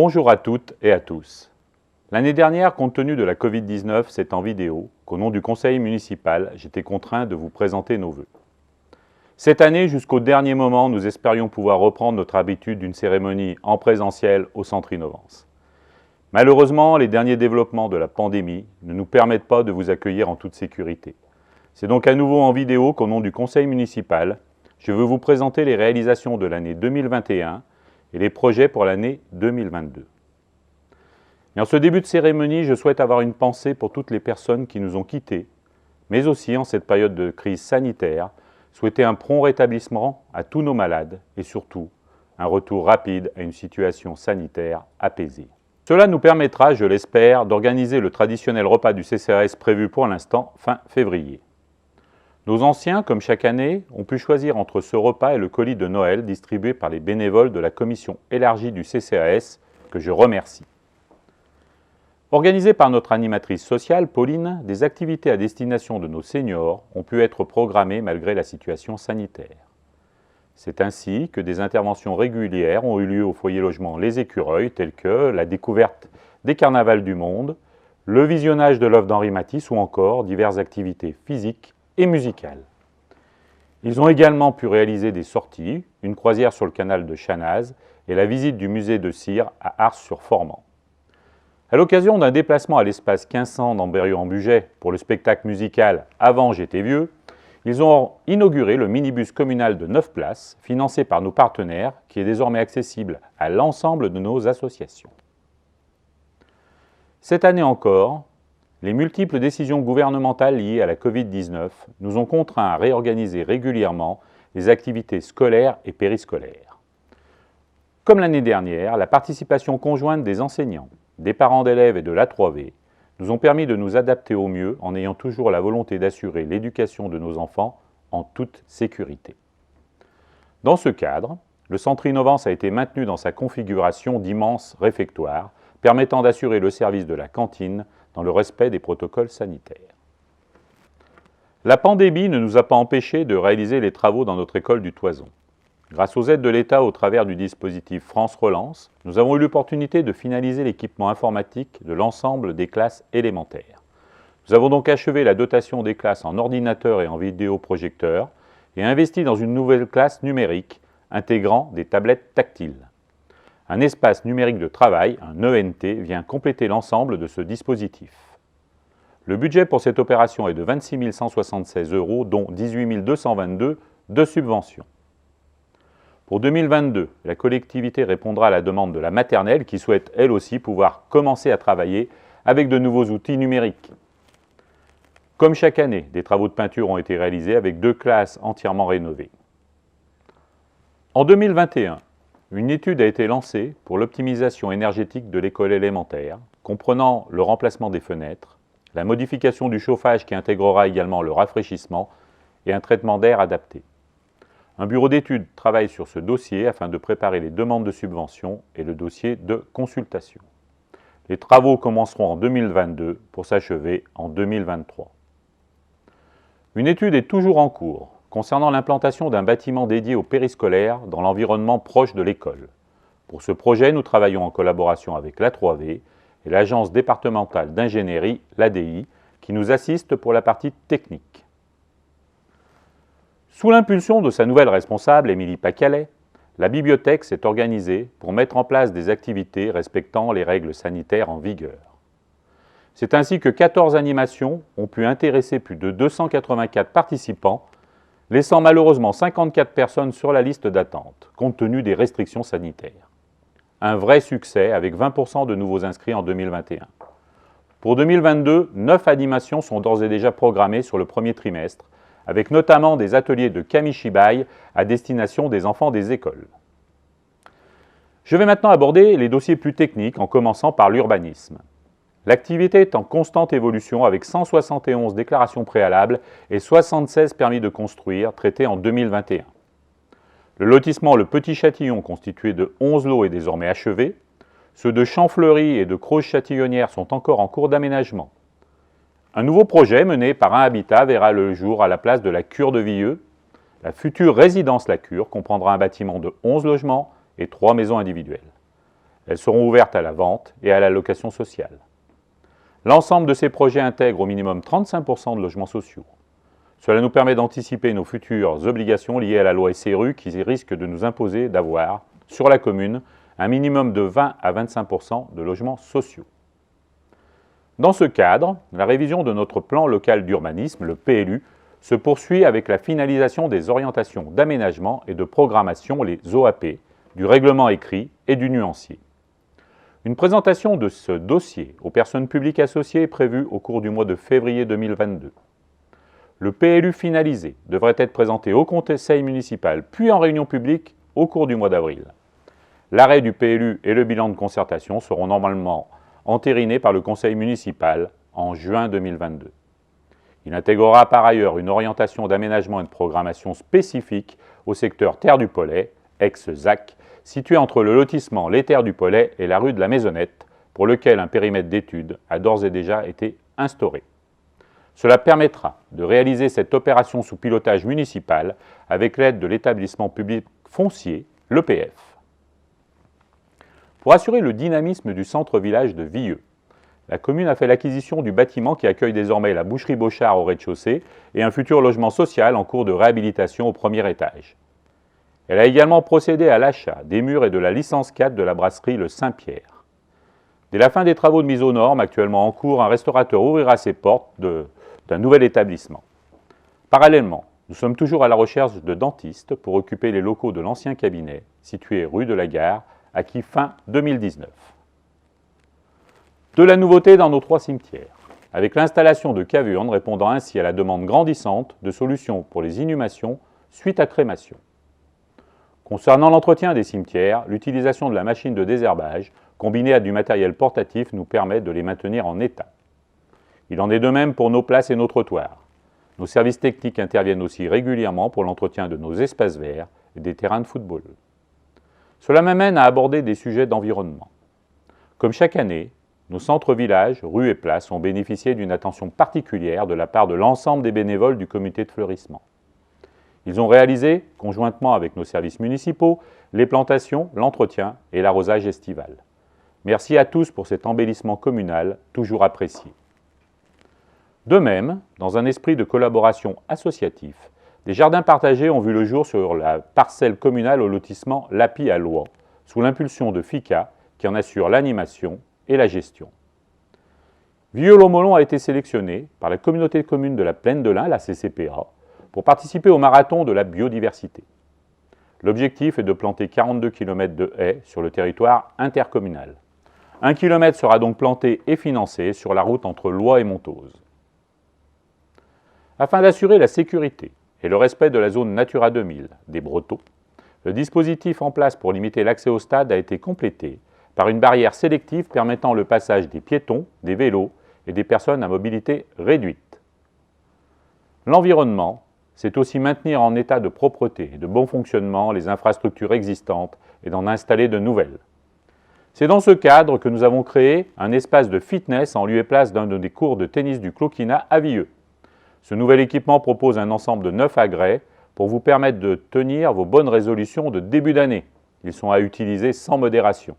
Bonjour à toutes et à tous. L'année dernière, compte tenu de la Covid-19, c'est en vidéo qu'au nom du conseil municipal, j'étais contraint de vous présenter nos vœux. Cette année, jusqu'au dernier moment, nous espérions pouvoir reprendre notre habitude d'une cérémonie en présentiel au Centre Innovance. Malheureusement, les derniers développements de la pandémie ne nous permettent pas de vous accueillir en toute sécurité. C'est donc à nouveau en vidéo qu'au nom du conseil municipal, je veux vous présenter les réalisations de l'année 2021 et les projets pour l'année 2022. Et en ce début de cérémonie, je souhaite avoir une pensée pour toutes les personnes qui nous ont quittés, mais aussi en cette période de crise sanitaire, souhaiter un prompt rétablissement à tous nos malades et surtout un retour rapide à une situation sanitaire apaisée. Cela nous permettra, je l'espère, d'organiser le traditionnel repas du CCAS prévu pour l'instant fin février. Nos anciens, comme chaque année, ont pu choisir entre ce repas et le colis de Noël distribué par les bénévoles de la commission élargie du CCAS, que je remercie. Organisées par notre animatrice sociale, Pauline, des activités à destination de nos seniors ont pu être programmées malgré la situation sanitaire. C'est ainsi que des interventions régulières ont eu lieu au foyer logement Les Écureuils, telles que la découverte des carnavals du monde, le visionnage de l'œuvre d'Henri Matisse ou encore diverses activités physiques et musicales. Ils ont également pu réaliser des sorties, une croisière sur le canal de Chanaz et la visite du musée de cire à Ars-sur-Formant. À l'occasion d'un déplacement à l'espace 1500 d'Ambérieu-en-Bugey pour le spectacle musical Avant j'étais vieux, ils ont inauguré le minibus communal de 9 places, financé par nos partenaires, qui est désormais accessible à l'ensemble de nos associations. Cette année encore, les multiples décisions gouvernementales liées à la Covid-19 nous ont contraints à réorganiser régulièrement les activités scolaires et périscolaires. Comme l'année dernière, la participation conjointe des enseignants, des parents d'élèves et de l'A3V nous ont permis de nous adapter au mieux en ayant toujours la volonté d'assurer l'éducation de nos enfants en toute sécurité. Dans ce cadre, le Centre Innovance a été maintenu dans sa configuration d'immense réfectoire, permettant d'assurer le service de la cantine dans le respect des protocoles sanitaires. La pandémie ne nous a pas empêchés de réaliser les travaux dans notre école du Toison. Grâce aux aides de l'État au travers du dispositif France Relance, nous avons eu l'opportunité de finaliser l'équipement informatique de l'ensemble des classes élémentaires. Nous avons donc achevé la dotation des classes en ordinateurs et en vidéoprojecteurs et investi dans une nouvelle classe numérique intégrant des tablettes tactiles. Un espace numérique de travail, un ENT, vient compléter l'ensemble de ce dispositif. Le budget pour cette opération est de 26 176 €, dont 18 222 de subventions. Pour 2022, la collectivité répondra à la demande de la maternelle qui souhaite elle aussi pouvoir commencer à travailler avec de nouveaux outils numériques. Comme chaque année, des travaux de peinture ont été réalisés avec 2 classes entièrement rénovées. En 2021, une étude a été lancée pour l'optimisation énergétique de l'école élémentaire, comprenant le remplacement des fenêtres, la modification du chauffage qui intégrera également le rafraîchissement et un traitement d'air adapté. Un bureau d'études travaille sur ce dossier afin de préparer les demandes de subvention et le dossier de consultation. Les travaux commenceront en 2022 pour s'achever en 2023. Une étude est toujours en cours concernant l'implantation d'un bâtiment dédié au périscolaire dans l'environnement proche de l'école. Pour ce projet, nous travaillons en collaboration avec l'A3V et l'Agence départementale d'ingénierie, l'ADI, qui nous assiste pour la partie technique. Sous l'impulsion de sa nouvelle responsable, Émilie Pacalet, la bibliothèque s'est organisée pour mettre en place des activités respectant les règles sanitaires en vigueur. C'est ainsi que 14 animations ont pu intéresser plus de 284 participants, laissant malheureusement 54 personnes sur la liste d'attente, compte tenu des restrictions sanitaires. Un vrai succès avec 20% de nouveaux inscrits en 2021. Pour 2022, 9 animations sont d'ores et déjà programmées sur le premier trimestre, avec notamment des ateliers de kamishibai à destination des enfants des écoles. Je vais maintenant aborder les dossiers plus techniques en commençant par l'urbanisme. L'activité est en constante évolution avec 171 déclarations préalables et 76 permis de construire traités en 2021. Le lotissement Le Petit Châtillon, constitué de 11 lots, est désormais achevé. Ceux de Champfleury et de Crozes-Châtillonnière sont encore en cours d'aménagement. Un nouveau projet mené par Un Habitat verra le jour à la place de la Cure de Villeux. La future résidence La Cure comprendra un bâtiment de 11 logements et 3 maisons individuelles. Elles seront ouvertes à la vente et à la location sociale. L'ensemble de ces projets intègre au minimum 35% de logements sociaux. Cela nous permet d'anticiper nos futures obligations liées à la loi SRU qui risque de nous imposer d'avoir, sur la commune, un minimum de 20 à 25% de logements sociaux. Dans ce cadre, la révision de notre plan local d'urbanisme, le PLU, se poursuit avec la finalisation des orientations d'aménagement et de programmation, les OAP, du règlement écrit et du nuancier. Une présentation de ce dossier aux personnes publiques associées est prévue au cours du mois de février 2022. Le PLU finalisé devrait être présenté au conseil municipal puis en réunion publique au cours du mois d'avril. L'arrêt du PLU et le bilan de concertation seront normalement entérinés par le conseil municipal en juin 2022. Il intégrera par ailleurs une orientation d'aménagement et de programmation spécifique au secteur Terre du Pollet, ex-ZAC, situé entre le lotissement Les Terres du Pollet et la rue de la Maisonnette, pour lequel un périmètre d'étude a d'ores et déjà été instauré. Cela permettra de réaliser cette opération sous pilotage municipal avec l'aide de l'établissement public foncier, l'EPF. Pour assurer le dynamisme du centre-village de Vieux, la commune a fait l'acquisition du bâtiment qui accueille désormais la boucherie Beauchard au rez-de-chaussée et un futur logement social en cours de réhabilitation au premier étage. Elle a également procédé à l'achat des murs et de la licence 4 de la brasserie Le Saint-Pierre. Dès la fin des travaux de mise aux normes actuellement en cours, un restaurateur ouvrira ses portes d'un nouvel établissement. Parallèlement, nous sommes toujours à la recherche de dentistes pour occuper les locaux de l'ancien cabinet situé rue de la Gare, acquis fin 2019. De la nouveauté dans nos 3 cimetières, avec l'installation de cavernes répondant ainsi à la demande grandissante de solutions pour les inhumations suite à crémation. Concernant l'entretien des cimetières, l'utilisation de la machine de désherbage, combinée à du matériel portatif, nous permet de les maintenir en état. Il en est de même pour nos places et nos trottoirs. Nos services techniques interviennent aussi régulièrement pour l'entretien de nos espaces verts et des terrains de football. Cela m'amène à aborder des sujets d'environnement. Comme chaque année, nos centres-villages, rues et places ont bénéficié d'une attention particulière de la part de l'ensemble des bénévoles du comité de fleurissement. Ils ont réalisé, conjointement avec nos services municipaux, les plantations, l'entretien et l'arrosage estival. Merci à tous pour cet embellissement communal toujours apprécié. De même, dans un esprit de collaboration associatif, des jardins partagés ont vu le jour sur la parcelle communale au lotissement L'Api à Lois, sous l'impulsion de FICA, qui en assure l'animation et la gestion. Vieux-Lomolon a été sélectionné par la communauté de communes de la Plaine de l'Ain, la CCPA, pour participer au marathon de la biodiversité. L'objectif est de planter 42 km de haies sur le territoire intercommunal. 1 km sera donc planté et financé sur la route entre Lois et Montauze. Afin d'assurer la sécurité et le respect de la zone Natura 2000 des Brotteaux, le dispositif en place pour limiter l'accès au stade a été complété par une barrière sélective permettant le passage des piétons, des vélos et des personnes à mobilité réduite. L'environnement, c'est aussi maintenir en état de propreté et de bon fonctionnement les infrastructures existantes et d'en installer de nouvelles. C'est dans ce cadre que nous avons créé un espace de fitness en lieu et place d'un des cours de tennis du Cloquinat à Vieux. Ce nouvel équipement propose un ensemble de 9 agrès pour vous permettre de tenir vos bonnes résolutions de début d'année. Ils sont à utiliser sans modération.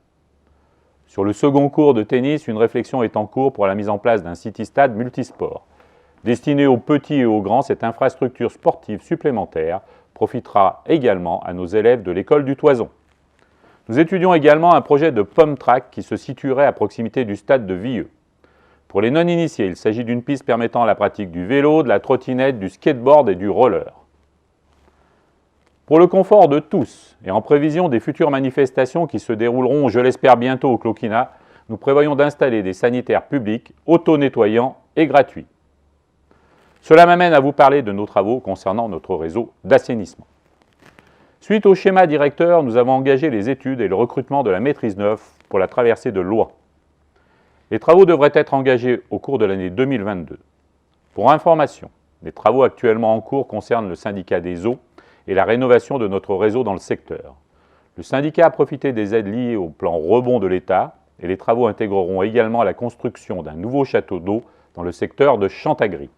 Sur le second cours de tennis, une réflexion est en cours pour la mise en place d'un city-stade multisport. Destiné aux petits et aux grands, cette infrastructure sportive supplémentaire profitera également à nos élèves de l'école du Toison. Nous étudions également un projet de pom track qui se situerait à proximité du stade de Vieux. Pour les non-initiés, il s'agit d'une piste permettant la pratique du vélo, de la trottinette, du skateboard et du roller. Pour le confort de tous et en prévision des futures manifestations qui se dérouleront, je l'espère bientôt au Cloquinat, nous prévoyons d'installer des sanitaires publics, auto-nettoyants et gratuits. Cela m'amène à vous parler de nos travaux concernant notre réseau d'assainissement. Suite au schéma directeur, nous avons engagé les études et le recrutement de la maîtrise neuve pour la traversée de l'Oie. Les travaux devraient être engagés au cours de l'année 2022. Pour information, les travaux actuellement en cours concernent le syndicat des eaux et la rénovation de notre réseau dans le secteur. Le syndicat a profité des aides liées au plan rebond de l'État et les travaux intégreront également la construction d'un nouveau château d'eau dans le secteur de Chantagry.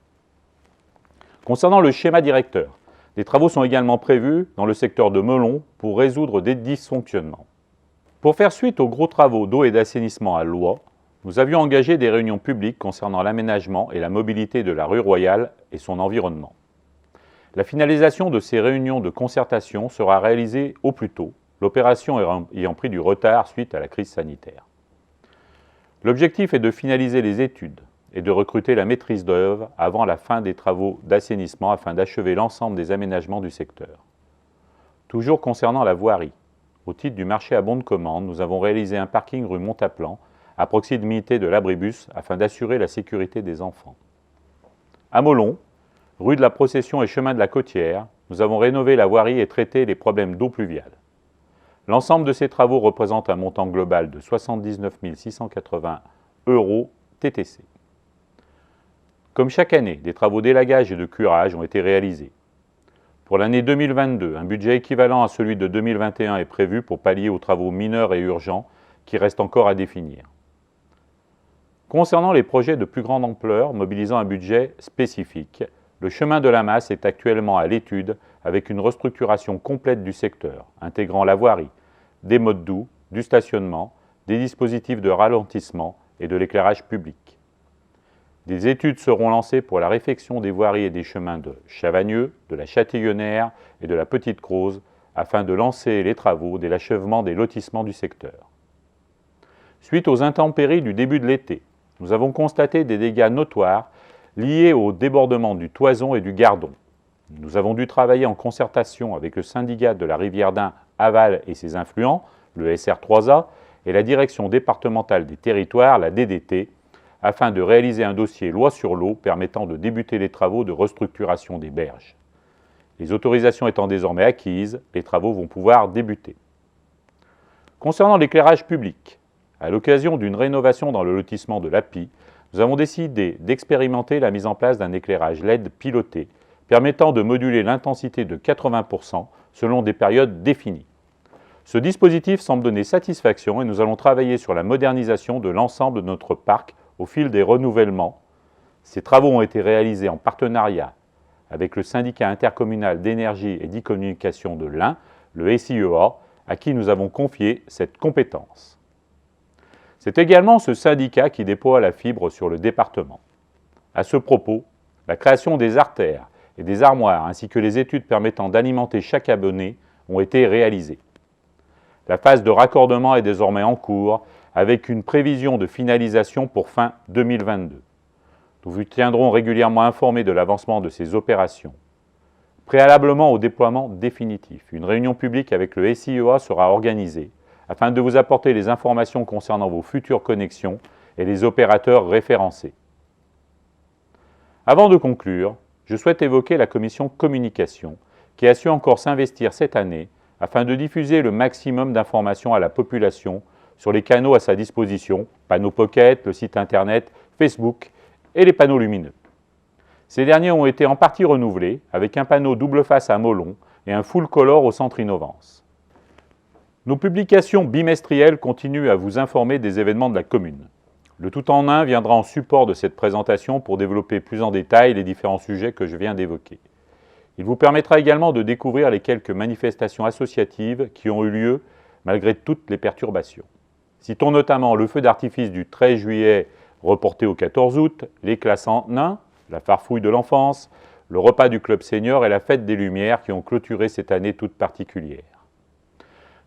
Concernant le schéma directeur, des travaux sont également prévus dans le secteur de Melon pour résoudre des dysfonctionnements. Pour faire suite aux gros travaux d'eau et d'assainissement à Loie, nous avions engagé des réunions publiques concernant l'aménagement et la mobilité de la rue Royale et son environnement. La finalisation de ces réunions de concertation sera réalisée au plus tôt, l'opération ayant pris du retard suite à la crise sanitaire. L'objectif est de finaliser les études et de recruter la maîtrise d'œuvre avant la fin des travaux d'assainissement afin d'achever l'ensemble des aménagements du secteur. Toujours concernant la voirie, au titre du marché à bon de commande, nous avons réalisé un parking rue Montaplan à proximité de l'abribus afin d'assurer la sécurité des enfants. À Molon, rue de la Procession et chemin de la Côtière, nous avons rénové la voirie et traité les problèmes d'eau pluviale. L'ensemble de ces travaux représente un montant global de 79 680 € TTC. Comme chaque année, des travaux d'élagage et de curage ont été réalisés. Pour l'année 2022, un budget équivalent à celui de 2021 est prévu pour pallier aux travaux mineurs et urgents qui restent encore à définir. Concernant les projets de plus grande ampleur mobilisant un budget spécifique, le chemin de la Masse est actuellement à l'étude avec une restructuration complète du secteur, intégrant la voirie, des modes doux, du stationnement, des dispositifs de ralentissement et de l'éclairage public. Des études seront lancées pour la réfection des voiries et des chemins de Chavagneux, de la Châtillonnière et de la Petite Crozes afin de lancer les travaux dès l'achèvement des lotissements du secteur. Suite aux intempéries du début de l'été, nous avons constaté des dégâts notoires liés au débordement du Toison et du Gardon. Nous avons dû travailler en concertation avec le syndicat de la Rivière d'Ain Aval et ses influents, le SR3A, et la direction départementale des territoires, la DDT, afin de réaliser un dossier loi sur l'eau permettant de débuter les travaux de restructuration des berges. Les autorisations étant désormais acquises, les travaux vont pouvoir débuter. Concernant l'éclairage public, à l'occasion d'une rénovation dans le lotissement de l'API, nous avons décidé d'expérimenter la mise en place d'un éclairage LED piloté permettant de moduler l'intensité de 80% selon des périodes définies. Ce dispositif semble donner satisfaction et nous allons travailler sur la modernisation de l'ensemble de notre parc au fil des renouvellements. Ces travaux ont été réalisés en partenariat avec le syndicat intercommunal d'énergie et d'e-communication de l'Ain, le SIEA, à qui nous avons confié cette compétence. C'est également ce syndicat qui déploie la fibre sur le département. À ce propos, la création des artères et des armoires ainsi que les études permettant d'alimenter chaque abonné ont été réalisées. La phase de raccordement est désormais en cours avec une prévision de finalisation pour fin 2022. Nous vous tiendrons régulièrement informés de l'avancement de ces opérations. Préalablement au déploiement définitif, une réunion publique avec le SIEA sera organisée afin de vous apporter les informations concernant vos futures connexions et les opérateurs référencés. Avant de conclure, je souhaite évoquer la commission communication qui a su encore s'investir cette année afin de diffuser le maximum d'informations à la population sur les canaux à sa disposition, panneaux Pocket, le site internet, Facebook et les panneaux lumineux. Ces derniers ont été en partie renouvelés avec un panneau double face à Molon et un full color au centre Innovance. Nos publications bimestrielles continuent à vous informer des événements de la commune. Le tout en un viendra en support de cette présentation pour développer plus en détail les différents sujets que je viens d'évoquer. Il vous permettra également de découvrir les quelques manifestations associatives qui ont eu lieu malgré toutes les perturbations. Citons notamment le feu d'artifice du 13 juillet reporté au 14 août, l'éclat en nain, la farfouille de l'enfance, le repas du club senior et la fête des Lumières qui ont clôturé cette année toute particulière.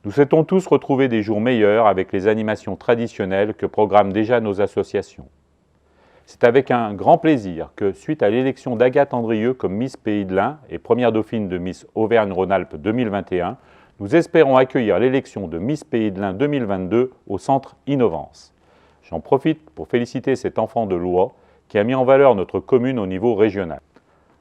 Nous souhaitons tous retrouver des jours meilleurs avec les animations traditionnelles que programment déjà nos associations. C'est avec un grand plaisir que, suite à l'élection d'Agathe Andrieux comme Miss Pays de l'Ain et première dauphine de Miss Auvergne-Rhône-Alpes 2021, nous espérons accueillir l'élection de Miss Pays de l'Ain 2022 au centre Innovance. J'en profite pour féliciter cet enfant de Loie qui a mis en valeur notre commune au niveau régional.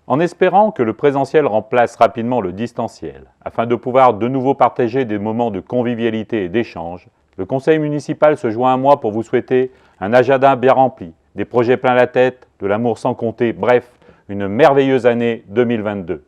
En espérant que le présentiel remplace rapidement le distanciel, afin de pouvoir de nouveau partager des moments de convivialité et d'échange, le conseil municipal se joint à moi pour vous souhaiter un agenda bien rempli, des projets plein la tête, de l'amour sans compter, bref, une merveilleuse année 2022.